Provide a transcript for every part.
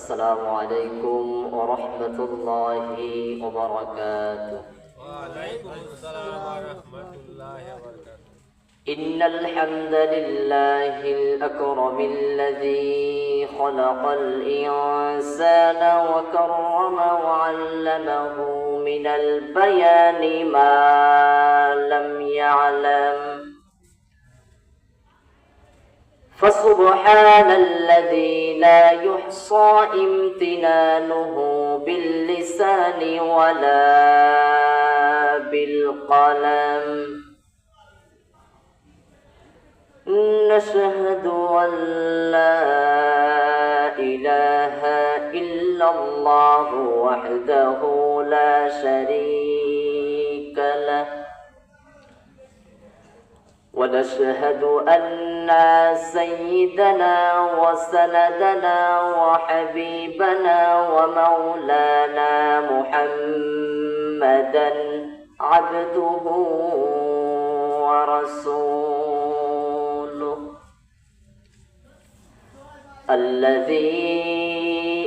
السلام عليكم ورحمة الله وبركاته. وعليكم السلام ورحمة الله وبركاته. إن الحمد لله الأكرم الذي خلق الإنسان وكرم وعلمه من البيان ما لم يعلم، فسبحان الذي لا يحصى امتنانه باللسان ولا بالقلم. نشهد أن لا إله إلا الله وحده لا شريك له، ونشهد أن سيدنا وسندنا وحبيبنا ومولانا محمدا عبده ورسوله، الذي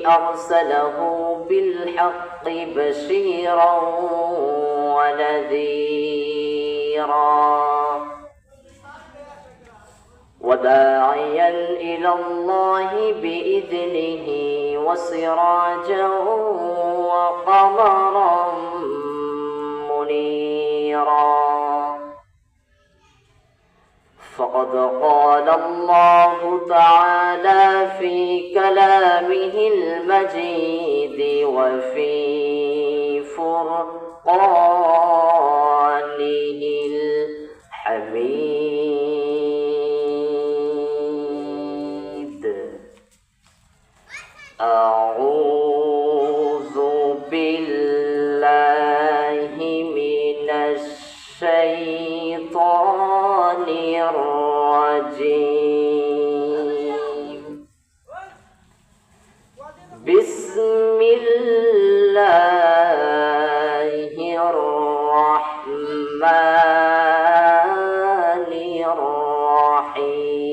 أرسله بالحق بشيرا ونذيرا وداعيا إلى الله بإذنه وسراجا وقمرا منيرا. فقد قال الله تعالى في كلامه المجيد وفي فرقانه الحميد. أعوذ بالله من الشيطان الرجيم. بسم الله الرحمن الرحيم.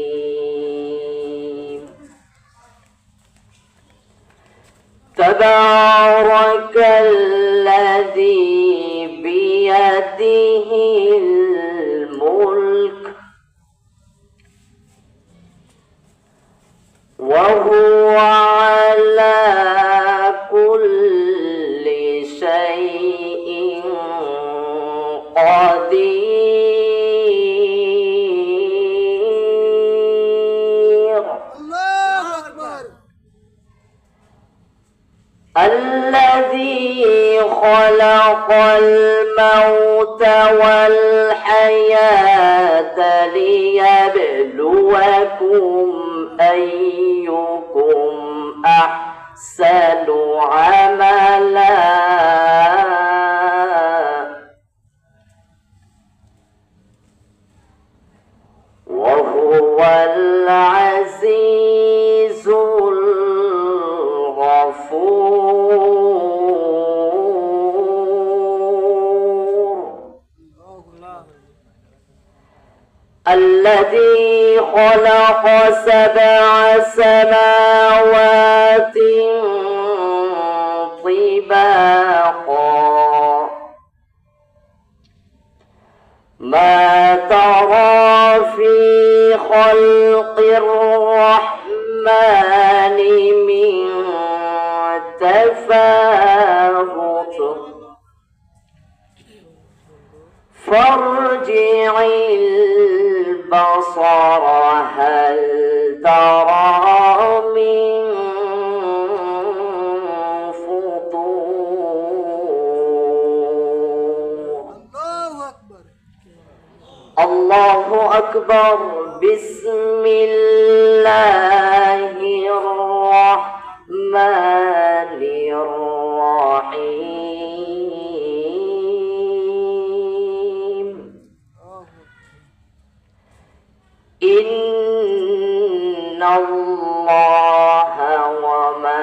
تبارك الذي بيده الملك وهو على كل شيء قدير. الله أكبر. الذي خلق الموت والحياة ليبلوكم أيكم أحسن عملا وهو العزيز الغفور. الذي خلق 7 سماوات طباقا، ما ترى في خلق الرحمن من تفاوت، فارجع البصر هل ترى من فطور. الله أكبر. بسم الله الرحمن الرحيم. إن الله وملائكته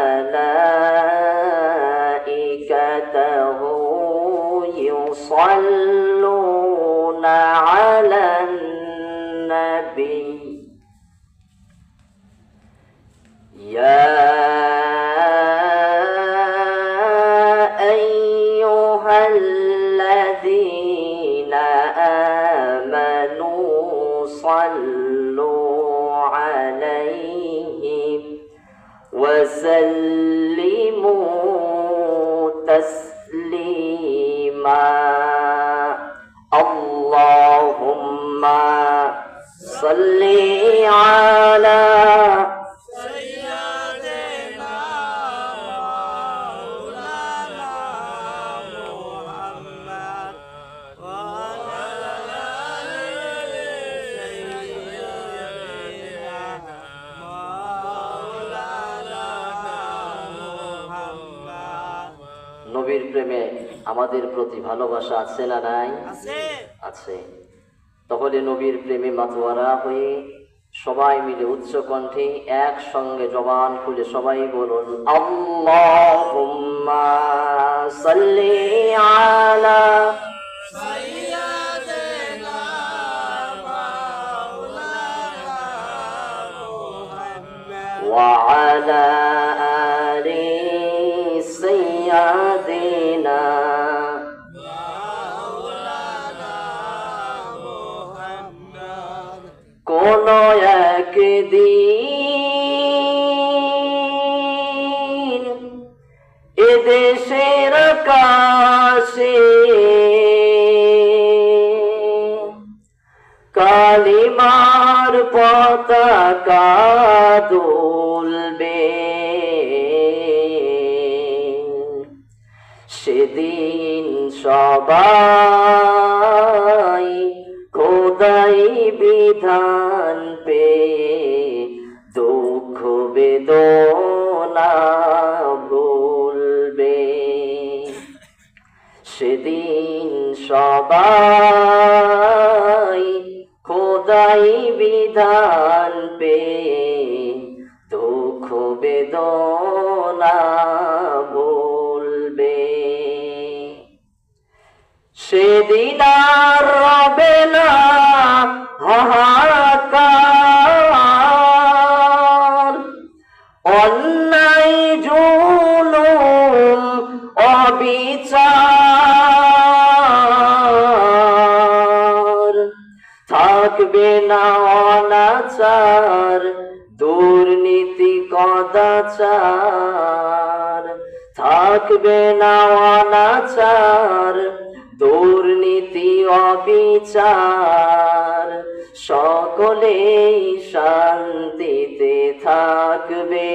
يصلون على النبي وسلموا تسليما اللهم صل على নবীর প্রেমে আমাদের প্রতি ভালোবাসা আছে না নাই? আছে। তাহলে নবীর প্রেমে মাতোয়ারা হয়ে সবাই মিলে উচ্চ কণ্ঠে একসঙ্গে জবান খুলে সবাই বলুন আল্লাহুম্মা সাল্লি আলা সাইয়্যিদিনা মাওলানা মুহাম্মদ ওয়া আলা আলি সাইয়্যিদিনা কোন একদিন এদেশের আকাশে কালিমার পতাকা দুলবে সেদিন সবাই খোদাই বিধান পে দুঃখ বেদনা ভুলবে সেদিন সবাই খোদাই বিধান পে দুঃখ বেদনা ভুলবে সেদিন আর রবে না হাহাকার অন্যায় জুলুম অবিচার থাকবে না অনাচার দুর্নীতি কদাচার থাকবে না অনাচার দুর্নীতি অবিচার সকলেই শান্তিতে থাকবে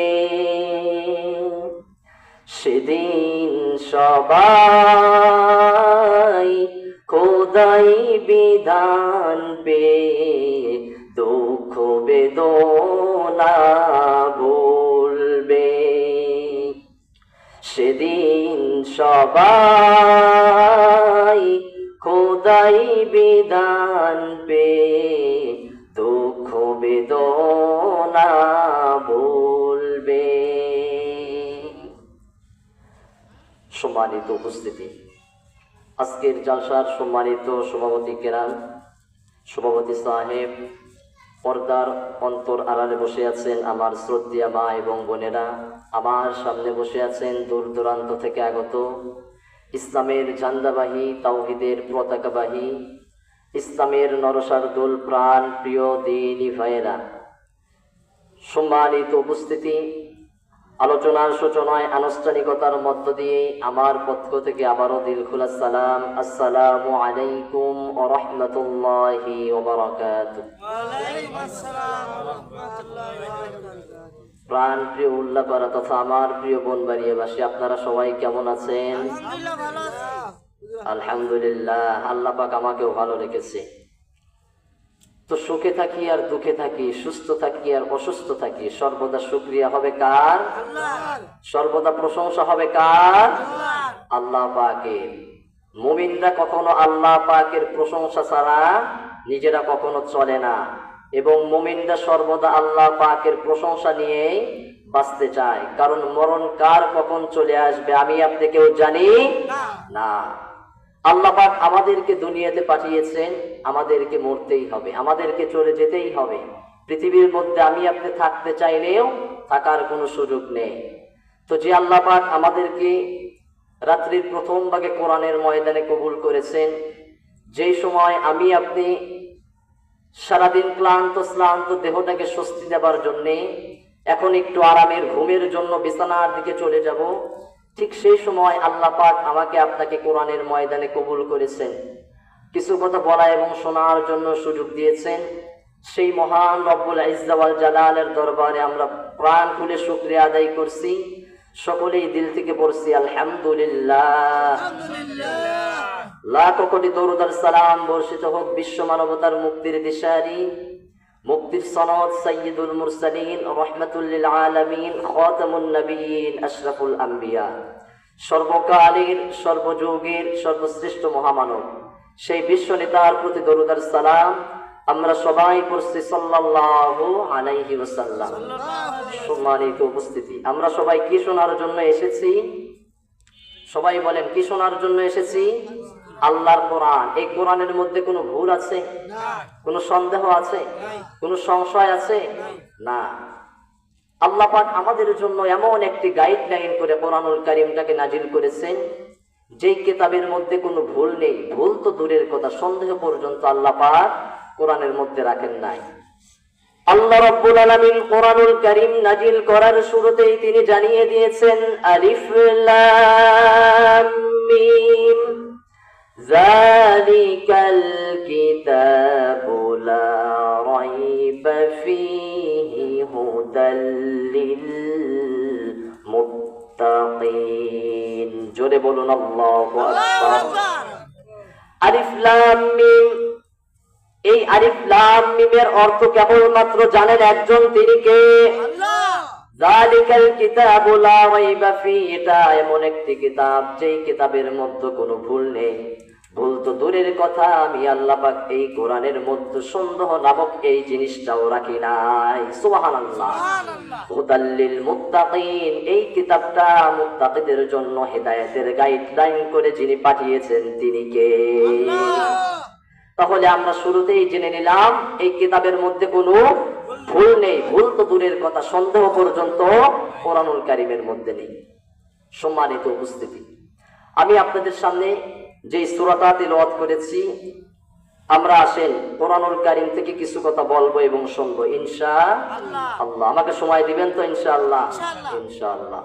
সেদিন সবাই খোদাই বিধান পে দুঃখ বেদনা ভুলবে সেদিন সবাই খোদাই বিধান পে দুঃখ বেদনা ভুলবে। সম্মানিত উপস্থিতি, আজকের জলসার সম্মানিত সভাপতি কেরাম, সভাপতি সাহেব, পর্দার অন্তর আড়ালে বসে আছেন আমার শ্রদ্ধেয়া মা এবং বোনেরা, আমার সামনে বসে আছেন দূর দূরান্ত থেকে আগত ইসলামের ঝান্ডাবাহী, তাওহীদের পতাকাবাহী, ইসলামের নরসার্দুল প্রাণ প্রিয় দিনী ভাইয়েরা। সম্মানিত উপস্থিতি, আলোচনার সূচনায় আনুষ্ঠানিকতার মধ্য দিয়ে আমার পক্ষ থেকে আবারও দিলখুলা সালাম, আসসালামু আলাইকুম ওয়া রাহমাতুল্লাহি ওয়া বারাকাতুহু। ওয়ালাইকুম আসসালাম ওয়া রাহমাতুল্লাহি ওয়া বারাকাতুহু। প্রাণ প্রিয় উল্লাপাড়া তথা আমার প্রিয় বনবাড়িয়াবাসী, আপনারা সবাই কেমন আছেন? আলহামদুলিল্লাহ ভালো আছি। আলহামদুলিল্লাহ, আল্লাহ পাক আমাকেও ভালো রেখেছে। তো সুখে থাকি আর দুঃখে থাকি, সুস্থ থাকি আর অসুস্থ থাকি, সর্বদা শুকরিয়া হবে কার? আল্লাহর। সর্বদা প্রশংসা হবে কার? আল্লাহর। আল্লাহ পাকের। মুমিনরা কখনো আল্লাহ পাকের প্রশংসা ছাড়া নিজেরা কখনো চলে না, এবং মুমিনরা সর্বদা আল্লাহ পাকের প্রশংসা নিয়ে বাঁচতে চায়। কারণ মরণ কার কখন চলে আসবে আমি আপনি কেউ জানি না। আল্লাহ পাক আমাদেরকে দুনিয়াতে পাঠিয়েছেন, আমাদেরকে মরতেই হবে, আমাদেরকে চলে যেতেই হবে। পৃথিবীর মধ্যে আমি আপনি থাকতে চাইলেও থাকার কোনো সুযোগ নেই। তো যে আল্লাহ পাক আমাদেরকে রাত্রির প্রথম ভাগে কোরআনের ময়দানে কবুল করেছেন, যেই সময় আমি আপনি সারাদিন ক্লান্ত শ্লান্ত দেহটাকে স্বস্তি দেবার জন্যে এখন একটু আরামের ঘুমের জন্য বিছানার দিকে চলে যাব, ঠিক সেই সময় আল্লাহ পাক আমাকে আপনাকে কোরআনের ময়দানে কবুল করেছেন, কিছু কথা বলা এবং শোনার জন্য সুযোগ দিয়েছেন। সেই মহান রব্বুল ইজ্জা ওয়াল জালালের দরবারে আমরা প্রাণ খুলে শুকরিয়া আদায় করছি। সকলেই দিল থেকে পড়ছি আলহামদুলিল্লাহ। লাখ কোটি দরুদ আর সালাম বর্ষিত হোক বিশ্ব মানবতার মুক্তির দিশারি, মুক্তির সনদ সাইয়্যিদুল মুরসালিন রাহমাতুল লিল আলামিন খাতামুন নবিয়্যিন আশরাফুল আম্বিয়া, সর্বকালের সর্বযুগের সর্বশ্রেষ্ঠ মহামানব সেই বিশ্ব নেতার প্রতি দরুদ আর সালাম আমরা সবাই পড়ছি সাল্লাল্লাহু আলাইহি ওয়াসাল্লাম। সম্মানিত উপস্থিতি, আমরা সবাই কি শোনার জন্য এসেছি? সবাই বলেন, কি শোনার জন্য এসেছি? আল্লাহর কোরআন। এই কোরআনের মধ্যে কোনো ভুল আছে? কোনো সন্দেহ আছে? কোনো সংশয় আছে? না। আল্লাহ পাক আমাদের জন্য এমন একটি গাইডলাইন করে কোরআনুল কারীমটাকে নাজিল করেছেন, যেই কিতাবের মধ্যে কোনো ভুল নেই। ভুল তো দূরের কথা, সন্দেহ পর্যন্ত আল্লাহ পাক কোরআনের মধ্যে রাখেন নাই। আল্লাহ রাব্বুল আলামিন কোরআনুল কারীম নাজিল করার শুরুতেই তিনি জানিয়ে দিয়েছেন, আলিফ লাম মিম যালিকাল কিতাবু লা রাইবা ফীহি হুদাল লিল মুত্তাকিন। জোরে বলুন আল্লাহু আকবার। আলিফ লাম মিম, এই আলিফ লাম মিমের অর্থ কেবলমাত্র জানেন একজন, তিনি কে? আল্লাহ। যালিকাল কিতাবু লা রাইবা ফীহি, এটা এমন একটি কিতাব যেই কিতাবের মধ্যে কোনো ভুল নেই। ভুল তো দূরের কথা, আমি আল্লাহ পাক এই কোরআনের মধ্যে সন্দেহ নামক এই জিনিসটাও রাখি নাই। সুবহানাল্লাহ। হুদাল লিল মুত্তাকিন, এই কিতাবটা মুত্তাকিদের জন্য হেদায়েতের গাইডলাইন করে যিনি পাঠিয়েছেন তিনি কে? আল্লাহ। তাহলে আমরা শুরুতেই জেনে নিলাম এই কিতাবের মধ্যে কোনো ভুল নেই। ভুল তো দূরের কথা, সন্দেহ পর্যন্ত কোরআনুল কারীমের মধ্যে নেই। সম্মানিত উপস্থিতি, আমি আপনাদের সামনে যে সূরাটা তিলাওয়াত করেছি, আমরা আসেন কোরআনুল কারীম থেকে কিছু কথা বলবো এবং শুনবো ইনশাআল্লাহ। আমাকে সময় দিবেন তো? ইনশাআল্লাহ, ইনশাআল্লাহ।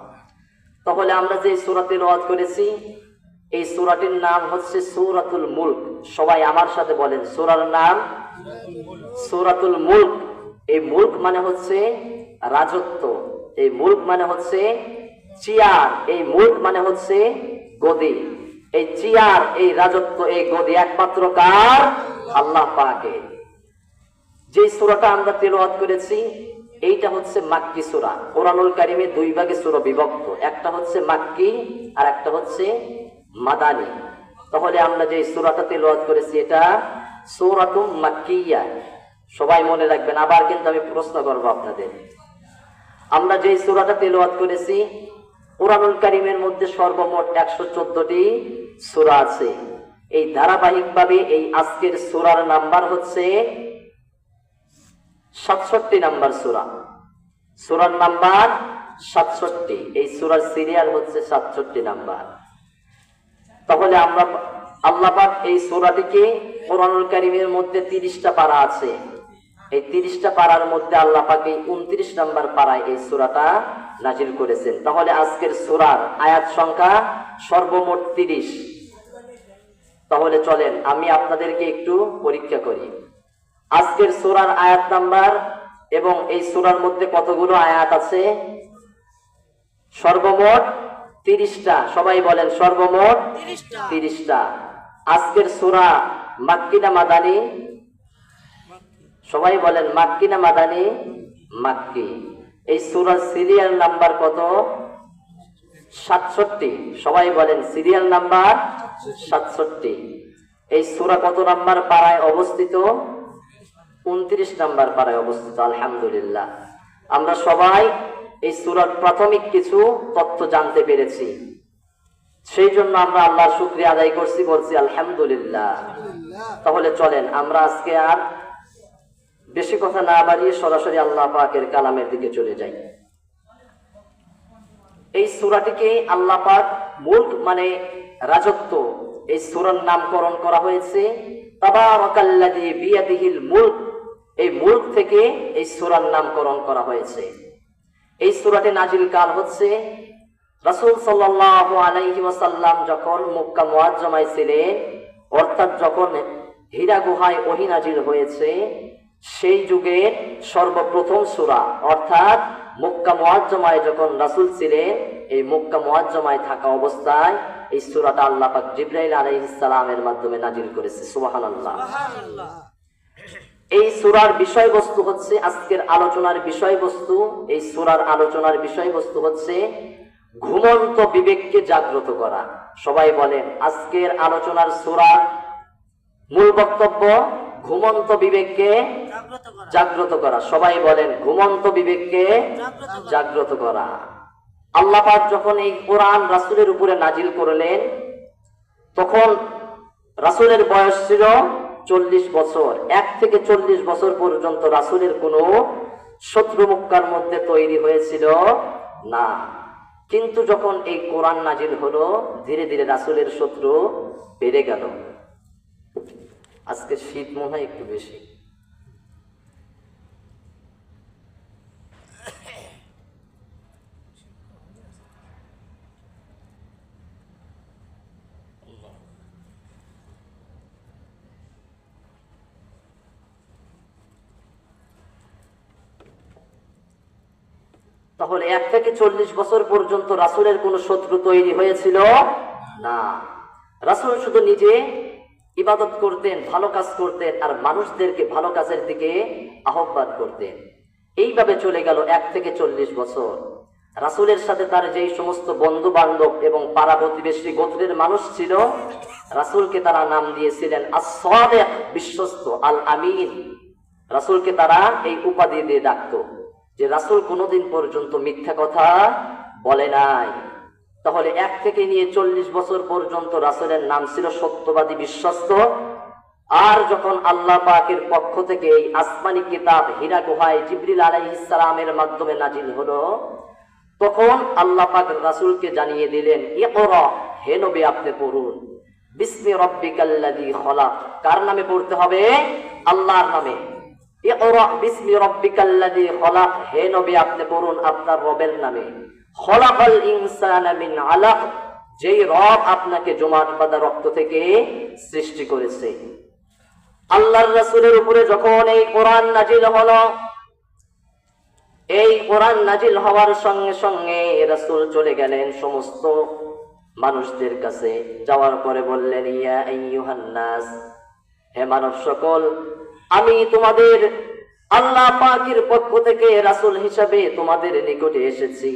তাহলে আমরা যে সূরা তিলাওয়াত করেছি, এই সূরাটির নাম হচ্ছে সূরাতুল মুলক। সবাই আমার সাথে বলেন, সূরার নাম সূরাতুল মুলক। এই মুলক মানে হচ্ছে রাজত্ব, এই মুলক মানে হচ্ছে চেয়ার, এই মুলক মানে হচ্ছে গদি। এই চেয়ার, এই রাজত্ব, এই গদি একমাত্র কার? আল্লাহ পাকের। যে সূরাটা আমরা তিলাওয়াত করেছি এইটা হচ্ছে মাক্কি সূরা। কোরআনুল কারীমে দুই ভাগে সূরা বিভক্ত, একটা হচ্ছে মাক্কি আর একটা হচ্ছে মাদানী। তাহলে আমরা যে সূরাটা তিলাওয়াত করেছি এটা সূরাতুম মাক্কিয়া। সবাই মনে রাখবেন, আবার কিন্তু আমি প্রশ্ন করব আপনাদের। আমরা যে সূরাটা তিলাওয়াত করেছি, কোরআনুল কারীমের মধ্যে সর্বমোট 114টি সূরা আছে। এই ধারাবাহিকভাবে এই আজকের সূরার নাম্বার হচ্ছে 67 নাম্বার সূরা। সূরার নাম্বার 67, এই সূরার সিরিয়াল হচ্ছে 67 নাম্বার। তাহলে আমরা আল্লাহ পাক এই সূরাটিকে কোরআনুল কারীমের মধ্যে 30টা পারা আছে। এই 30টা পারার মধ্যে আল্লাহ পাক এই 29 নাম্বার পারায় এই সূরাটা নাজিল করেছেন। তাহলে আজকের সূরার আয়াত সংখ্যা সর্বমোট 30। তাহলে চলেন আমি আপনাদেরকে একটু পরীক্ষা করি। আজকের সূরার আয়াত নাম্বার এবং এই সূরার মধ্যে কতগুলো আয়াত আছে? সর্বমোট 30টা। সবাই বলেন সর্বমোট 30টা। আজকের সূরা মাক্কি না মাদানী? সবাই বলেন মাক্কি না মাদানী? মাক্কি। এই সূরার সিরিয়াল নাম্বার কত? 67। সবাই বলেন সিরিয়াল নাম্বার 67। এই সূরা কত নাম্বার পারায় অবস্থিত? 29 নাম্বার পারায় অবস্থিত। আলহামদুলিল্লাহ, আমরা সবাই এই সূরার প্রাথমিক কিছু তথ্য জানতে পেরেছি। সেই জন্য আমরা আল্লাহর শুকরিয়া আদায় করছি, বলছি আলহামদুলিল্লাহ। তাহলে চলেন আমরা আজকে আর বেশি কথা না বাড়িয়ে সরাসরি আল্লাহ পাকের কালামের দিকে চলে যাই। এই সূরাটিকে আল্লাহ পাক মুলক মানে রাজত্ব, এই সূরার নামকরণ করা হয়েছে তাবারাকাল্লাযী বিয়াদিহিল মুলক। এই মুলক থেকে এই সূরার নামকরণ করা হয়েছে। এই সূরাটি নাজিল কাল হচ্ছে রাসূল সাল্লাল্লাহু আলাইহি ওয়াসাল্লাম যখন মক্কা মুআজ্জামায় ছিলেন, অর্থাৎ যখন হীরা গুহায় ওহী নাজিল হয়েছে, সেই যুগে সর্বপ্রথম সূরা, অর্থাৎ মক্কা মুআজ্জামায় যখন রাসূল ছিলেন, এই মক্কা মুআজ্জামায় থাকা অবস্থায় এই সূরাটা আল্লাহ পাক জিবরাইল আলাইহিস সালামের মাধ্যমে নাজিল করেছে। সুবহানাল্লাহ। সুবহানাল্লাহ। এই সূরার বিষয়বস্তু হচ্ছে আজকের আলোচনার বিষয়বস্তু। এই সূরার আলোচনার বিষয়বস্তু হচ্ছে ঘুমন্ত বিবেককে জাগ্রত করা। সবাই বলেন, আজকের আলোচনার সূরার মূল বক্তব্য ঘুমন্ত বিবেককে জাগ্রত করা। সবাই বলেন, ঘুমন্ত বিবেককে জাগ্রত করা। আল্লাহ পাক যখন এই কোরআন রাসূলের উপরে নাজিল করলেন, তখন রাসূলের বয়স ছিল 40 বছর। 1 থেকে 40 বছর পর্যন্ত রাসূলের কোনো শত্রু মক্কার মধ্যে তৈরি হয়েছিল না। কিন্তু যখন এই কোরআন নাজিল হলো, ধীরে ধীরে রাসূলের শত্রু বেড়ে গেল। আজকে শীত মনে হয় একটু বেশি। তাহলে 1 থেকে 40 বছর পর্যন্ত রাসূলের কোনো শত্রু তৈরি হয়েছিল না। রাসূল শুধু নিজে ইবাদত করতেন, ভালো কাজ করতেন, আর মানুষদেরকে ভালো কাজের দিকে আহ্বান করতেন। এইভাবে চলে গেল 1 থেকে 40 বছর। রাসূলের সাথে তার যেই সমস্ত বন্ধু বান্ধব এবং পাড়া প্রতিবেশী গোত্রের মানুষ ছিল, রাসূলকে তারা নাম দিয়েছিলেন আস-সাদিক, বিশ্বস্ত, আল আমিন। রাসূলকে তারা এই উপাধি দিয়ে ডাকতো যে রাসূল কোনোদিন পর্যন্ত মিথ্যা কথা বলে নাই। তাহলে 1 থেকে নিয়ে 40 বছর পর্যন্ত রাসূলের নাম ছিল সত্যবাদী, বিশ্বস্ত। আর যখন আল্লাহ পাকের পক্ষ থেকে এই আসমানি কিতাব হীরা গুহায় জিবরিল আলাইহিস সালামের মাধ্যমে নাজিল হলো, তখন আল্লাহ পাক রাসূলকে জানিয়ে দিলেন, ইকরা, হে নবী আপনি পড়ুন, বিসমি রাব্বিকাল্লাযী খলাক। কার নামে পড়তে হবে? আল্লাহর নামে। ইকরা বিসমি রাব্বিকাল্লাযী খলাক, হে নবী আপনি পড়ুন আপনার রবের নামে। খলাকাল ইনসানা মিন আলাক, যেই রব আপনাকে জমাট বাঁধা রক্ত থেকে সৃষ্টি করেছে। আল্লাহর রাসূলের উপরে যখন এই কোরআন নাজিল হলো, এই কোরআন নাজিল হওয়ার সঙ্গে সঙ্গে রাসূল চলে গেলেন সমস্ত মানুষদের কাছে। যাওয়ার পরে বললেন, ইয়া আইয়ুহান নাস, হে মানব সকল, আমি তোমাদের আল্লাহ পাকের পক্ষ থেকে রাসূল হিসাবে তোমাদের নিকটে এসেছি।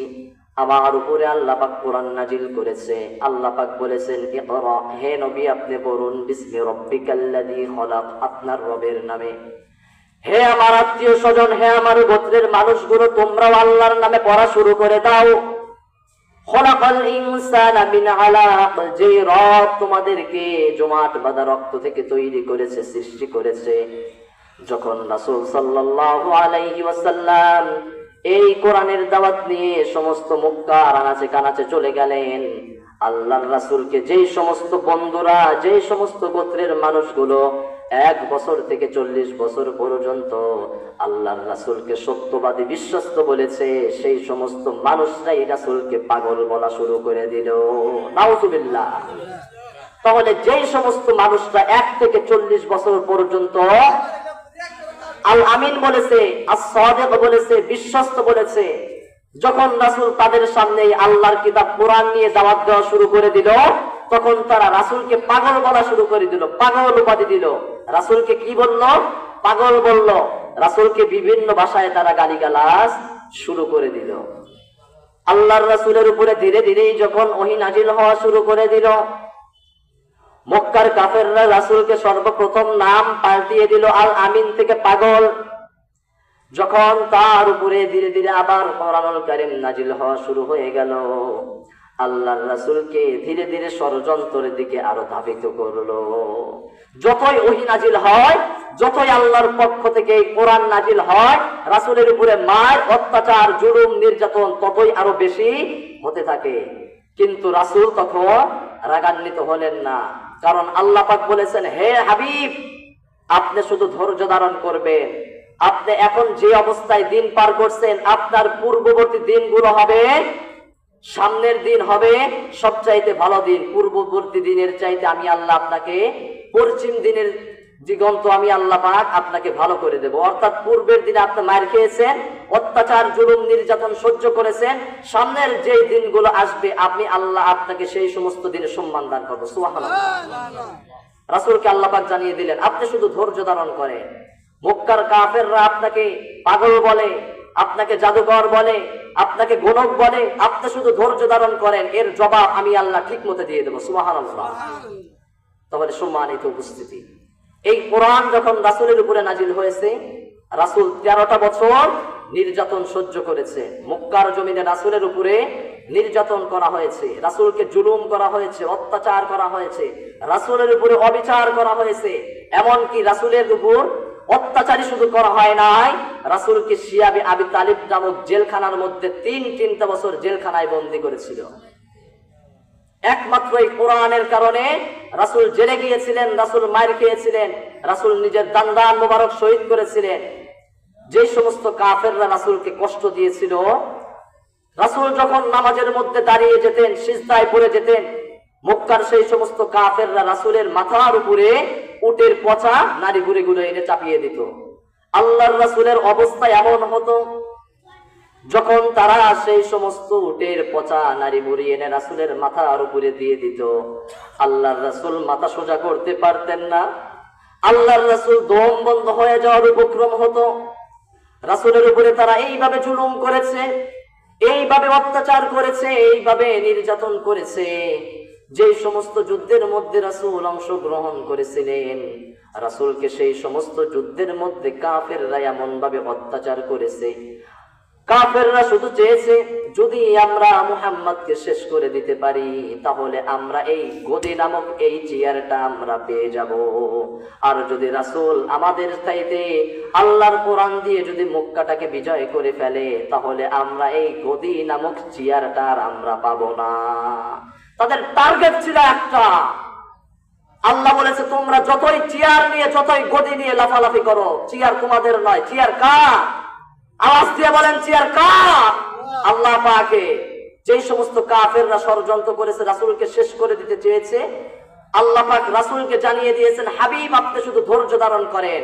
আমার উপরে আল্লাহ পাক কোরআন নাজিল করেছে। আল্লাহ পাক বলেছেন, ইকরা, হে নবী আপনি পড়ুন, বিসমি রাব্বিকাল্লাযী খলাক, আপনার রবের নামে। হে আমার আত্মীয় স্বজন, হে আমার গোত্রের মানুষগুলো, তোমরাও আল্লাহর নামে পড়া শুরু করে দাও। খলাকাল ইনসানা মিন আলাক, যে রব তোমাদেরকে জমাট বাঁধা রক্ত থেকে তৈরি করেছে, সৃষ্টি করেছে। যখন রাসূল সাল্লাল্লাহু আলাইহি ওয়াসাল্লাম এই কোরআনের দাওয়াত নিয়ে সমস্ত মক্কার আনাচে কানাচে চলে গেলেন, আল্লাহর রাসূলকে যেই সমস্ত বন্ধুরা, যেই সমস্ত গোত্রের মানুষগুলো 1 বছর থেকে 40 বছর পর্যন্ত আল্লাহর রাসূলকে সত্যবাদী, বিশ্বস্ত বলেছে, সেই সমস্ত মানুষরাই রাসূলকে পাগল বলা শুরু করে দিল। নাউযুবিল্লাহ। তাহলে যেই সমস্ত মানুষরা 1 থেকে 40 বছর পর্যন্ত আল আমিন বলেছে, আস-সাদিক বলেছে, বিশ্বস্ত বলেছে, যখন রাসূল তাদের সামনে আল্লাহর কিতাব কোরআন নিয়ে দাওয়াত দেওয়া শুরু করে দিল, তখন তারা রাসূলকে পাগল বলা শুরু করে দিল, পাগল উপাধি দিল। রাসূলকে কি বলল? পাগল বলল। রাসূলকে বিভিন্ন ভাষায় তারা গালিগালাজ শুরু করে দিল। আল্লাহর রাসূলের উপরে ধীরে ধীরে যখন ওহী নাজিল হওয়া শুরু করে দিল, মক্কার কাফেররা রাসূলকে সর্বপ্রথম নাম পাল্টিয়ে দিল আল আমিন থেকে পাগল। যখন তার উপরে ধীরে ধীরে আবার কোরআনুল কারীম নাজিল হওয়া শুরু হয়ে গেল, আল্লাহর রাসূলকে ধীরে ধীরে ষড়যন্ত্রের দিকে আরো ধাবিত করলো। যতই ওহী নাজিল হয়, যতই আল্লাহর পক্ষ থেকে কোরআন নাজিল হয়, রাসূলের উপরে মার, অত্যাচার, জুলুম, নির্যাতন ততই আরো বেশি হতে থাকে। কিন্তু রাসূল তখন রাগান্বিত হলেন না, কারণ আল্লাহ পাক বলেছেন, হে হাবিব আপনি শুধু ধৈর্য ধারণ করবেন, আপনি এখন যে অবস্থায় দিন পার করছেন, আপনার পূর্ববর্তী দিনগুলো হবে, সামনের দিন হবে সবচাইতে ভালো দিন। পূর্ববর্তী দিনের চাইতে আমি আল্লাহ আপনাকে পশ্চিম দিনের দিগন্ত আমি আল্লাহ পাক আপনাকে ভালো করে দেব। অর্থাৎ পূর্বের দিনে আপনি মার খেয়েছেন, অত্যাচার, জুলুম, নির্যাতন সহ্য করেছেন, সামনের যে দিনগুলো আসবে আমি আল্লাহ আপনাকে সেই সমস্ত দিনে সম্মান দান করবো। সুবহানাল্লাহ। রাসূলকে আল্লাহ পাক জানিয়ে দিলেন, আপনি শুধু ধৈর্য ধারণ করেন। মক্কার কাফেররা আপনাকে পাগল বলে, আপনাকে জাদুকর বলে, আপনাকে গণক বলে, আপনি শুধু ধৈর্য ধারণ করেন, এর জবাব আমি আল্লাহ ঠিক মতো দিয়ে দেবো। সুবহানাল্লাহ। তাহলে সম্মানিত উপস্থিতি, এই কোরআন যখন রাসূলের উপরে নাজিল হয়েছে, রাসূল 13টা বছর নির্যাতন সহ্য করেছে। মক্কার জমিনে রাসূলের উপরে নির্যাতন করা হয়েছে, রাসূলকে জুলুম করা হয়েছে, অত্যাচার করা হয়েছে, রাসূলের উপরে অবিচার করা হয়েছে। এমনকি রাসূলের উপর অত্যাচারী শুধু করা হয় নাই, রাসূলকে শিয়াবে আবি তালিব নামক জেলখানার মধ্যে তিনটা বছর জেলখানায় বন্দী করেছিল। একমাত্র এই কোরআনের কারণে রাসূল জেলে গিয়েছিলেন, রাসূল মার খেয়েছিলেন, রাসূল নিজের দান মোবারক শহীদ করেছিলেন। যে সমস্ত কাফেররা রাসূলকে কষ্ট দিয়েছিল, রাসূল যখন নামাজের মধ্যে দাঁড়িয়ে যেতেন, সিজদায় পড়ে যেতেন, মক্কার সেই সমস্ত কাফেররা রাসূলের মাথার উপরে উটের পচা নারী গুলো এনে চাপিয়ে দিত। আল্লাহর রাসূলের অবস্থা এমন হতো, যখন তারা সেই সমস্ত উটের পচা নারী বুড়ি এনে রাসূলের মাথার উপরে দিয়ে দিত, আল্লাহর রাসূল মাথা সোজা করতে পারতেন না। আল্লাহর রাসূল দম বন্ধ হয়ে যাওয়ার উপক্রম হতো। রাসূলের উপরে তারা এইভাবে জুলুম করেছে, এইভাবে অত্যাচার করেছে, এইভাবে নির্যাতন করেছে। যে সমস্ত যুদ্ধের মধ্যে রাসূল অংশগ্রহণ করেছিলেন, রাসূলকে সেই সমস্ত যুদ্ধের মধ্যে কাফেররা এমন ভাবে অত্যাচার করেছে, কাফেররা শুধু চেয়েছে যদি আমরা মুহাম্মদকে শেষ করে দিতে পারি, তাহলে আমরা এই গদি নামক এই চেয়ারটা আমরা পেয়ে যাব। আর যদি রাসূল আমাদের চাইতে আল্লাহর কোরআন দিয়ে যদি মক্কাটাকে বিজয় করে ফেলে, তাহলে আমরা এই গদি নামক চেয়ারটা আর আমরা পাবো না। তাদের টার্গেট ছিল একটা। আল্লাহ বলেছে, তোমরা যতই চেয়ার নিয়ে, যতই গদি নিয়ে লাফালাফি করো, চেয়ার তোমাদের নয়, চেয়ার কার? আওয়াজ দিয়ে বলেন, চেয়ার কার? আল্লাহ পাকে। যেই সমস্ত কাফেররা ষড়যন্ত্র করেছে, রাসূলকে শেষ করে দিতে চেয়েছে, আল্লাহ পাক রাসূলকে জানিয়ে দিয়েছেন, হাবিব আপনি শুধু ধৈর্য ধারণ করেন।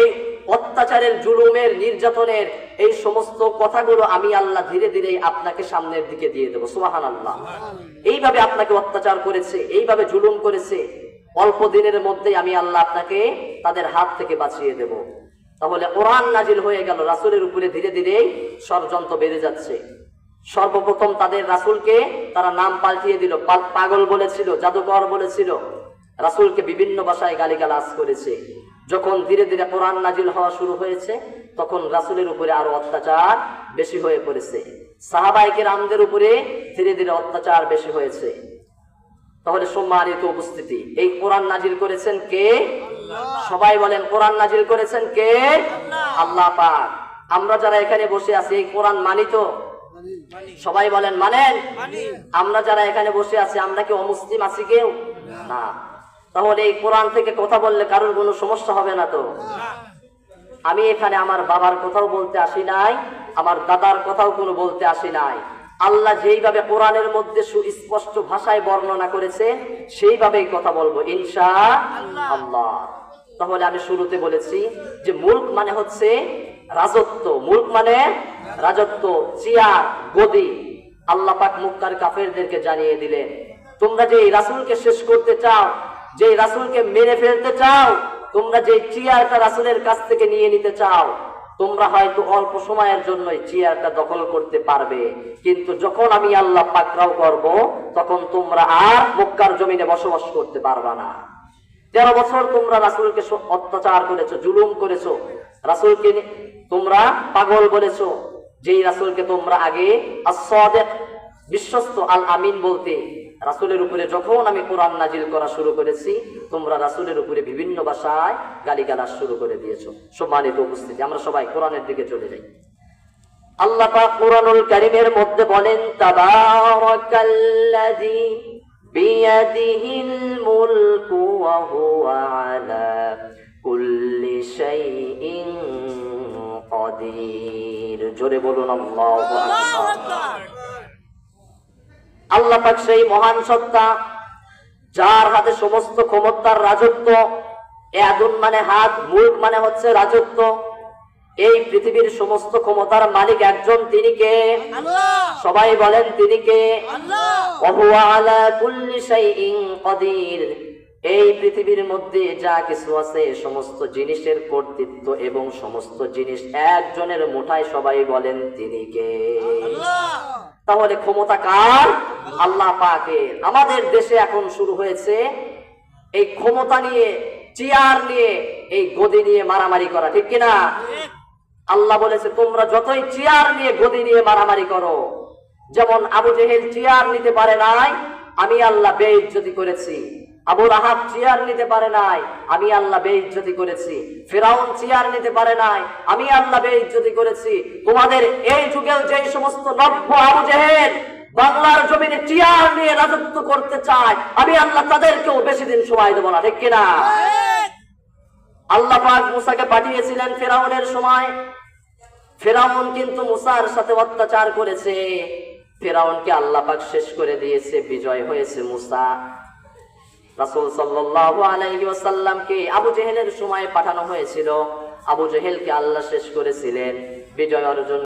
এই অত্যাচারের, জুলুমের, নির্যাতনের এই সমস্ত কথাগুলো আমি আল্লাহ ধীরে ধীরে আপনাকে সামনের দিকে দিয়ে দেবো। সুবহানাল্লাহ। এইভাবে আপনাকে অত্যাচার করেছে, এইভাবে জুলুম করেছে, অল্প দিনের মধ্যেই আমি আল্লাহ আপনাকে তাদের হাত থেকে বাঁচিয়ে দেব। তাহলে কোরআন নাজিল হয়ে গেল, রাসূলের উপরে ধীরে ধীরে ষড়যন্ত্র বেড়ে যাচ্ছে। সর্বপ্রথম তাদের রাসূলকে তারা নাম পাল্টিয়ে দিল, পাগল বলেছিল, জাদুকর বলেছিল, রাসূলকে বিভিন্ন ভাষায় গালিগালাজ করেছে। যখন ধীরে ধীরে কোরআন নাজিল হওয়া শুরু হয়েছে, তখন রাসূলের উপরে আরো অত্যাচার বেশি হয়ে পড়েছে, সাহাবায়ে কেরামদের উপরে ধীরে ধীরে অত্যাচার বেশি হয়েছে। তাহলে সম্মানিত উপস্থিতি, এই কোরআন নাজিল করেছেন কে? সবাই বলেন, কোরআন নাজিল করেছেন কে? আল্লাহ পাক। আমরা যারা এখানে বসে আছি, এই কোরআন মানি তো? সবাই বলেন মানেন। আমরা যারা এখানে বসে আছি, আমরা কি অমুসলিম আছি কেউ? না। তাহলে এই কোরআন থেকে কথা বললে কারোর কোনো সমস্যা হবে না তো? আমি এখানে আমার বাবার কথাও বলতে আসি নাই, আমার দাদার কথাও কোনো বলতে আসি নাই। আল্লাহ যেইভাবে কোরআনের মধ্যে সুস্পষ্ট ভাষায় বর্ণনা করেছে, সেইভাবেই কথা বলবো ইনশাআল্লাহ। তাহলে আমি শুরুতে বলেছি যে মুলক মানে হচ্ছে রাজত্ব, মুলক মানে রাজত্ব, চেয়ার, গদি। আল্লাহ পাক মক্কার কাফেরদেরকে জানিয়ে দিলেন, তোমরা যে রাসূলকে শেষ করতে চাও, যে রাসূলকে মেরে ফেলতে চাও, তোমরা যে চেয়ারটা রাসূলের কাছ থেকে নিয়ে নিতে চাও, তোমরা হয়তো অল্প সময়ের জন্য চেয়ারটা দখল করতে পারবে, কিন্তু যখন আমি আল্লাহ পাকড়াও করব, তখন তোমরা আর মক্কার জমিনে বসবাস করতে পারবে না। 13 বছর তোমরা রাসূলকে অত্যাচার করেছো, জুলুম করেছো, রাসূলকে তোমরা পাগল বলেছো। যেই রাসূলকে তোমরা আগে as-সাদিক, বিশ্বস্ত, আল আমিন বলতে, রাসূলের উপরে যখন আমি কোরআন নাজিল করা শুরু করেছি, তোমরা রাসূলের উপরে বিভিন্ন ভাষায় গালিগালাজ শুরু করে দিয়েছো। সম্মানিত উপস্থিতি, আমরা সবাই কোরআনের দিকে চলে যাই। আল্লাহ পাক কোরআনুল কারীমের মধ্যে বলেন, তাবারাকাল্লাযী বিয়াদিহিল মুলকু ওয়া হুয়া আলা কুল্লি শাইইন قدير জোরে বলুন আল্লাহু আল্লাহু আকবার। আকবার। আল্লাহ পাক সেই মহান সত্তা যার হাতে সমস্ত ক্ষমতার রাজত্ব। ইয়াদুন মানে হাত, মুলক মানে হচ্ছে রাজত্ব। এই পৃথিবীর সমস্ত ক্ষমতার মালিক একজন, তিনি কে? আল্লাহ। সবাই বলেন তিনি কে? আল্লাহ। ওয়া হুয়া আলা কুল্লি শাইইন কাদির। এই পৃথিবীর মধ্যে যা কিছু আছে সমস্ত জিনিসের কর্তৃত্ব এবং সমস্ত জিনিস একজনের মুঠায়, সবাই বলেন তিনি কে? আল্লাহ। তাহলে ক্ষমতা কার? আল্লাহ পাকের। আমাদের দেশে এখন শুরু হয়েছে এই ক্ষমতা নিয়ে, চেয়ার নিয়ে, এই গদি নিয়ে মারামারি করা, ঠিক কিনা? ঠিক। আল্লাহ বলেছে তোমরা যতই চেয়ার নিয়ে, গদি নিয়ে মারামারি করো, যেমন আবু জেহেল চেয়ার নিতে পারে নাই, আমি আল্লাহ বেইজ্জতি করেছি। আবু লাহাব চেয়ার নিতে পারে নাই, আমি আল্লাহ বেইজ্জতি করেছি। ফিরাউন চেয়ার নিতে পারে নাই, আমি আল্লাহ বেইজ্জতি করেছি। তোমাদের এই যুগেও যে সমস্ত নব্য আবু জেহেল বাংলার জমিনে চেয়ার নিয়ে রাজত্ব করতে চায়, আমি আল্লাহ তাদেরকেও বেশি দিন সময় দেব না, ঠিক কিনা? ঠিক। আল্লাহ পাক মুসাকে পাঠিয়েছিলেন ফিরাউনের সময়। ফিরাউন কিন্তু মুসার সাথে অত্যাচার করেছে। ফিরাউনকে আল্লাহ পাক শেষ করে দিয়েছে, বিজয় হয়েছে মুসা। রাসূল সাল্লাল্লাহু আলাইহি ওয়াসাল্লামকে আবু জেহেলের সময় পাঠানো হয়েছিল। আবু জেহেলকে আল্লাহ শেষ করেছিলেন, বিজয় অর্জন